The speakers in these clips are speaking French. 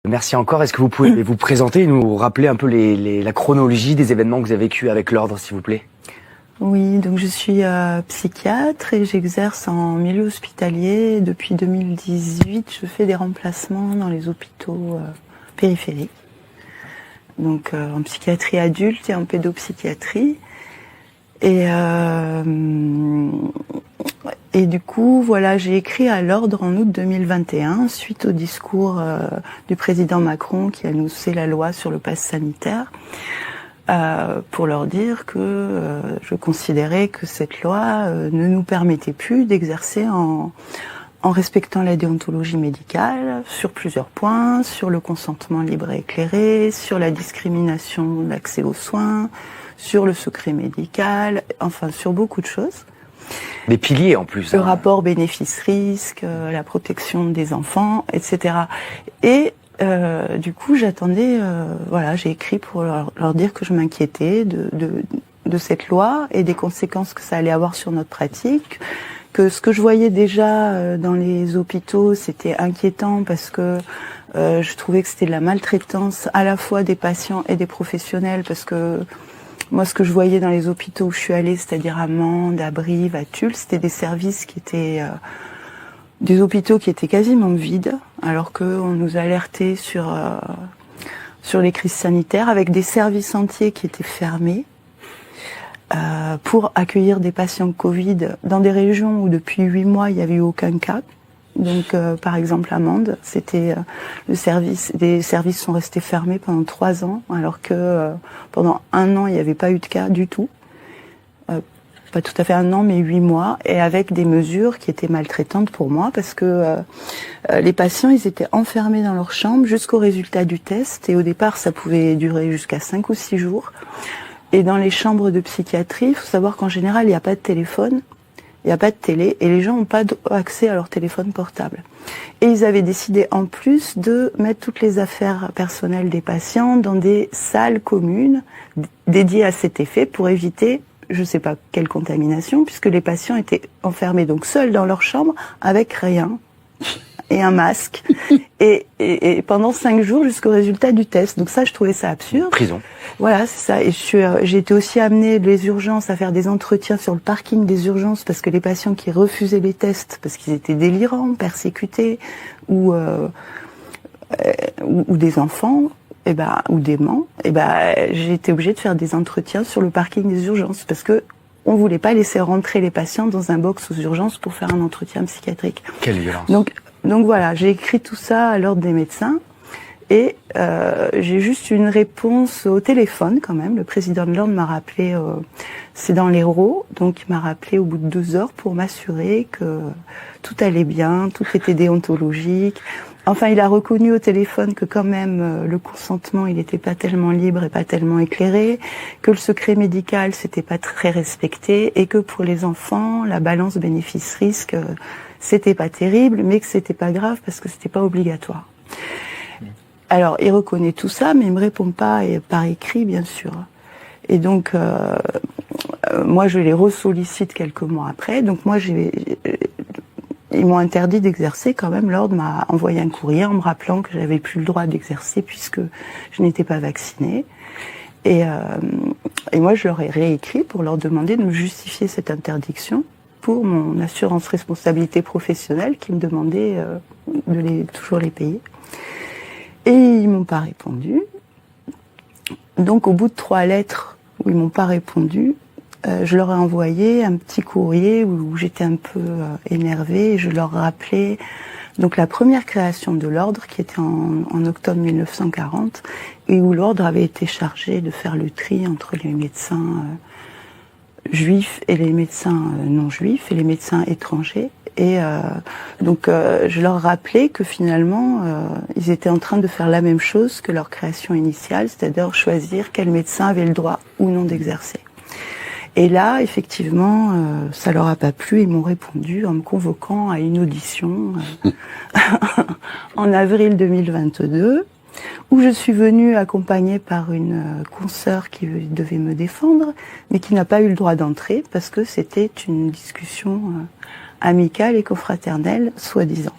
Merci encore. Est-ce que vous pouvez vous présenter et nous rappeler un peu la chronologie des événements que vous avez vécus avec l'ordre, s'il vous plaît? Oui, donc je suis psychiatre et j'exerce en milieu hospitalier. Depuis 2018, je fais des remplacements dans les hôpitaux périphériques. Donc en psychiatrie adulte et en pédopsychiatrie. Et du coup, voilà, j'ai écrit à l'ordre en août 2021, suite au discours du président Macron qui a annoncé la loi sur le pass sanitaire, pour leur dire que je considérais que cette loi ne nous permettait plus d'exercer en respectant la déontologie médicale sur plusieurs points, sur le consentement libre et éclairé, sur la discrimination d'accès aux soins, sur le secret médical, enfin sur beaucoup de choses. Des piliers en plus. Le rapport bénéfice-risque, la protection des enfants, etc. Et du coup, j'attendais, voilà, j'ai écrit pour leur dire que je m'inquiétais de cette loi et des conséquences que ça allait avoir sur notre pratique, que ce que je voyais déjà dans les hôpitaux, c'était inquiétant parce que je trouvais que c'était de la maltraitance à la fois des patients et des professionnels, parce que moi, ce que je voyais dans les hôpitaux où je suis allée, c'est-à-dire à Mende, à Brive, à Tulle, c'était des services qui étaient des hôpitaux qui étaient quasiment vides, alors qu'on nous alertait sur les crises sanitaires, avec des services entiers qui étaient fermés pour accueillir des patients Covid dans des régions où depuis 8 mois il n'y avait eu aucun cas. Donc, par exemple, à Mende, c'était des services sont restés fermés pendant 3 ans, alors que pendant 1 an, il n'y avait pas eu de cas du tout. Pas tout à fait 1 an, mais 8 mois, et avec des mesures qui étaient maltraitantes pour moi, parce que les patients, ils étaient enfermés dans leur chambre jusqu'au résultat du test, et au départ, ça pouvait durer jusqu'à 5 ou 6 jours. Et dans les chambres de psychiatrie, il faut savoir qu'en général, il n'y a pas de téléphone. Il n'y a pas de télé et les gens n'ont pas accès à leur téléphone portable. Et ils avaient décidé en plus de mettre toutes les affaires personnelles des patients dans des salles communes dédiées à cet effet pour éviter, je ne sais pas quelle contamination, puisque les patients étaient enfermés donc seuls dans leur chambre avec rien et un masque et pendant 5 jours jusqu'au résultat du test. Donc ça, je trouvais ça absurde. Prison. Voilà, c'est ça. Et j'ai été aussi amenée les urgences à faire des entretiens sur le parking des urgences, parce que les patients qui refusaient les tests parce qu'ils étaient délirants, persécutés, ou des enfants, ou déments, j'ai été obligée de faire des entretiens sur le parking des urgences, parce que on voulait pas laisser rentrer les patients dans un box aux urgences pour faire un entretien psychiatrique. Quelle violence. Donc voilà, j'ai écrit tout ça à l'ordre des médecins. Et j'ai juste une réponse au téléphone quand même. Le président de l'ordre m'a rappelé, c'est dans l'Hérault, donc il m'a rappelé au bout de 2 heures pour m'assurer que tout allait bien, tout était déontologique. Enfin, il a reconnu au téléphone que quand même le consentement, il n'était pas tellement libre et pas tellement éclairé, que le secret médical, c'était pas très respecté, et que pour les enfants, la balance bénéfice-risque, c'était pas terrible, mais que c'était pas grave parce que c'était pas obligatoire. Alors, il reconnaît tout ça, mais il me répond pas par écrit, bien sûr. Et donc, moi, je les ressollicite quelques mois après. Donc, moi, ils m'ont interdit d'exercer quand même. L'ordre m'a envoyé un courrier en me rappelant que j'avais plus le droit d'exercer puisque je n'étais pas vaccinée. Et moi, je leur ai réécrit pour leur demander de me justifier cette interdiction pour mon assurance responsabilité professionnelle qui me demandait toujours les payer. Et ils m'ont pas répondu. Donc, au bout de 3 lettres où ils m'ont pas répondu, je leur ai envoyé un petit courrier où j'étais un peu énervée, et je leur rappelais donc la première création de l'ordre qui était en octobre 1940, et où l'ordre avait été chargé de faire le tri entre les médecins juifs et les médecins non juifs et les médecins étrangers. Et donc je leur rappelais que finalement ils étaient en train de faire la même chose que leur création initiale, c'est-à-dire choisir quel médecin avait le droit ou non d'exercer. Et là, effectivement, ça leur a pas plu. Ils m'ont répondu en me convoquant à une audition en avril 2022, où je suis venue accompagnée par une consoeur qui devait me défendre, mais qui n'a pas eu le droit d'entrer parce que c'était une discussion amicale et confraternelle, soi-disant.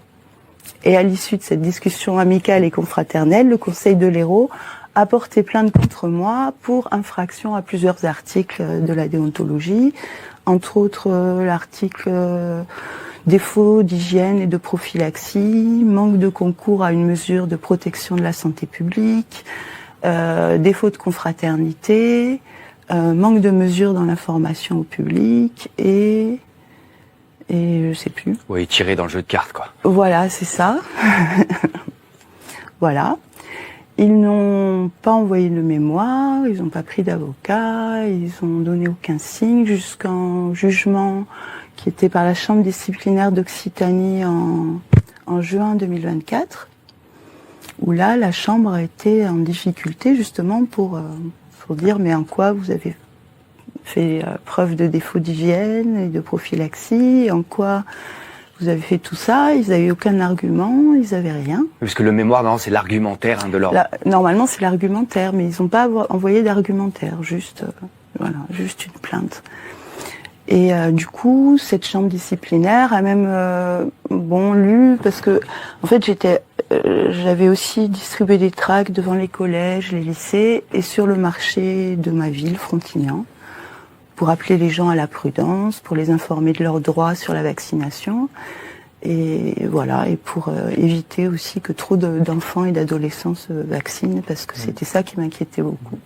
Et à l'issue de cette discussion amicale et confraternelle, le Conseil de l'Hérault a porté plainte contre moi pour infraction à plusieurs articles de la déontologie, entre autres l'article défaut d'hygiène et de prophylaxie, manque de concours à une mesure de protection de la santé publique, défaut de confraternité, manque de mesures dans l'information au public et je sais plus. Oui, tirer dans le jeu de cartes, quoi. Voilà, c'est ça. Voilà. Ils n'ont pas envoyé le mémoire, ils n'ont pas pris d'avocat, ils n'ont donné aucun signe jusqu'en jugement qui était par la Chambre disciplinaire d'Occitanie en juin 2024, où là, la Chambre a été en difficulté justement pour dire mais en quoi vous avez fait preuve de défaut d'hygiène et de prophylaxie, en quoi vous avez fait tout ça, ils n'avaient aucun argument, ils n'avaient rien. Parce que le mémoire, non, c'est l'argumentaire de l'ordre. Normalement, c'est l'argumentaire, mais ils n'ont pas envoyé d'argumentaire, juste une plainte. Et du coup, cette chambre disciplinaire a même lu, parce que en fait, j'avais aussi distribué des tracts devant les collèges, les lycées et sur le marché de ma ville, Frontignan, pour appeler les gens à la prudence, pour les informer de leurs droits sur la vaccination, et voilà, et pour éviter aussi que trop d'enfants et d'adolescents se vaccinent, parce que c'était ça qui m'inquiétait beaucoup.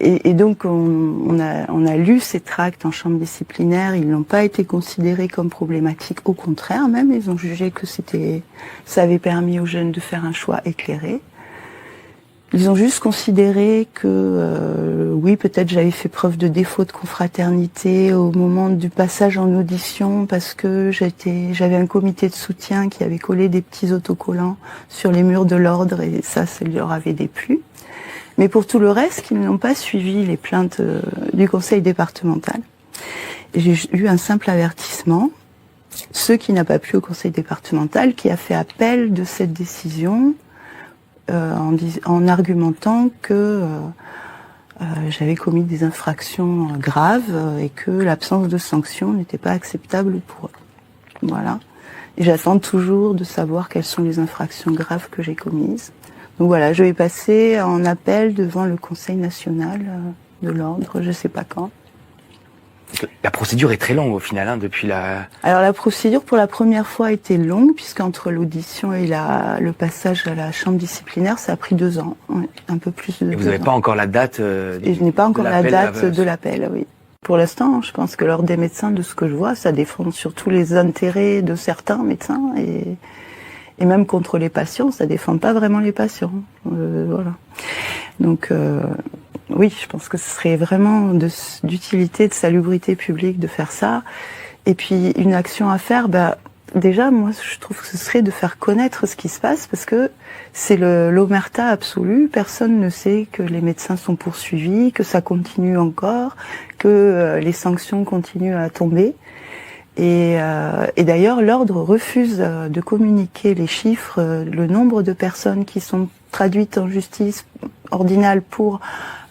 Et donc on a lu ces tracts en chambre disciplinaire, ils n'ont pas été considérés comme problématiques, au contraire même, ils ont jugé que ça avait permis aux jeunes de faire un choix éclairé. Ils ont juste considéré que oui, peut-être j'avais fait preuve de défaut de confraternité au moment du passage en audition, parce que j'avais un comité de soutien qui avait collé des petits autocollants sur les murs de l'ordre, et ça leur avait déplu. Mais pour tout le reste, ils n'ont pas suivi les plaintes du conseil départemental. Et j'ai eu un simple avertissement, ce qui n'a pas plu au conseil départemental, qui a fait appel de cette décision en argumentant que j'avais commis des infractions graves et que l'absence de sanction n'était pas acceptable pour eux. Voilà. Et j'attends toujours de savoir quelles sont les infractions graves que j'ai commises. Donc voilà, je vais passer en appel devant le Conseil national de l'ordre, je sais pas quand. La procédure est très longue au final, depuis la... Alors la procédure pour la première fois a été longue, puisqu'entre l'audition et le passage à la chambre disciplinaire, ça a pris 2 ans, un peu plus de 2 ans. Et vous n'avez pas encore la date Et je n'ai pas encore la date de l'appel, oui. Pour l'instant, je pense que l'ordre des médecins, de ce que je vois, ça défend surtout les intérêts de certains médecins, et même contre les patients, ça défend pas vraiment les patients. Voilà. Donc... oui, je pense que ce serait vraiment d'utilité, de salubrité publique de faire ça. Et puis, une action à faire, déjà, moi, je trouve que ce serait de faire connaître ce qui se passe, parce que c'est l'omerta absolue. Personne ne sait que les médecins sont poursuivis, que ça continue encore, que les sanctions continuent à tomber. Et d'ailleurs, l'ordre refuse de communiquer les chiffres, le nombre de personnes qui sont traduites en justice ordinale pour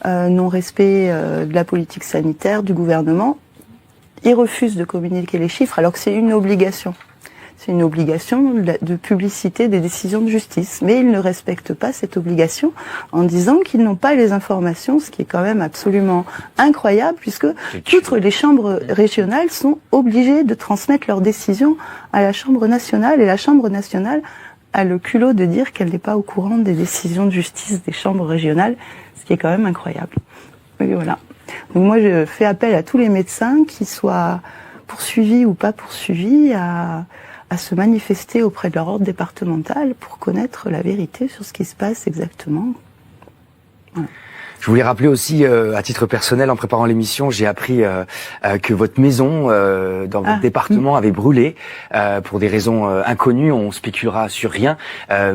non-respect de la politique sanitaire du gouvernement. Il refuse de communiquer les chiffres alors que c'est une obligation. C'est une obligation de publicité des décisions de justice. Mais ils ne respectent pas cette obligation en disant qu'ils n'ont pas les informations, ce qui est quand même absolument incroyable, puisque toutes les chambres régionales sont obligées de transmettre leurs décisions à la Chambre nationale, et la Chambre nationale a le culot de dire qu'elle n'est pas au courant des décisions de justice des chambres régionales, ce qui est quand même incroyable. Et voilà. Donc moi, je fais appel à tous les médecins, qui soient poursuivis ou pas poursuivis, à se manifester auprès de leur ordre départemental pour connaître la vérité sur ce qui se passe exactement. Voilà. Je voulais rappeler aussi, à titre personnel, en préparant l'émission, j'ai appris que votre maison dans votre département avait brûlé pour des raisons inconnues. On spéculera sur rien,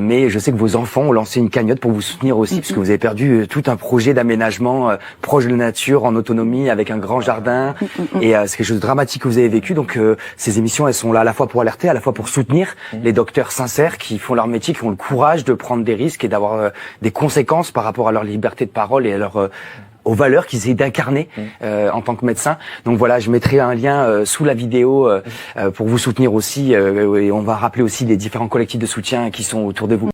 mais je sais que vos enfants ont lancé une cagnotte pour vous soutenir aussi, parce que vous avez perdu tout un projet d'aménagement proche de la nature, en autonomie, avec un grand jardin, et c'est quelque chose de dramatique que vous avez vécu. Donc ces émissions, elles sont là à la fois pour alerter, à la fois pour soutenir les docteurs sincères qui font leur métier, qui ont le courage de prendre des risques et d'avoir des conséquences par rapport à leur liberté de parole et à leur aux valeurs qu'ils essaient d'incarner en tant que médecin. Donc voilà, je mettrai un lien sous la vidéo pour vous soutenir aussi et on va rappeler aussi les différents collectifs de soutien qui sont autour de vous.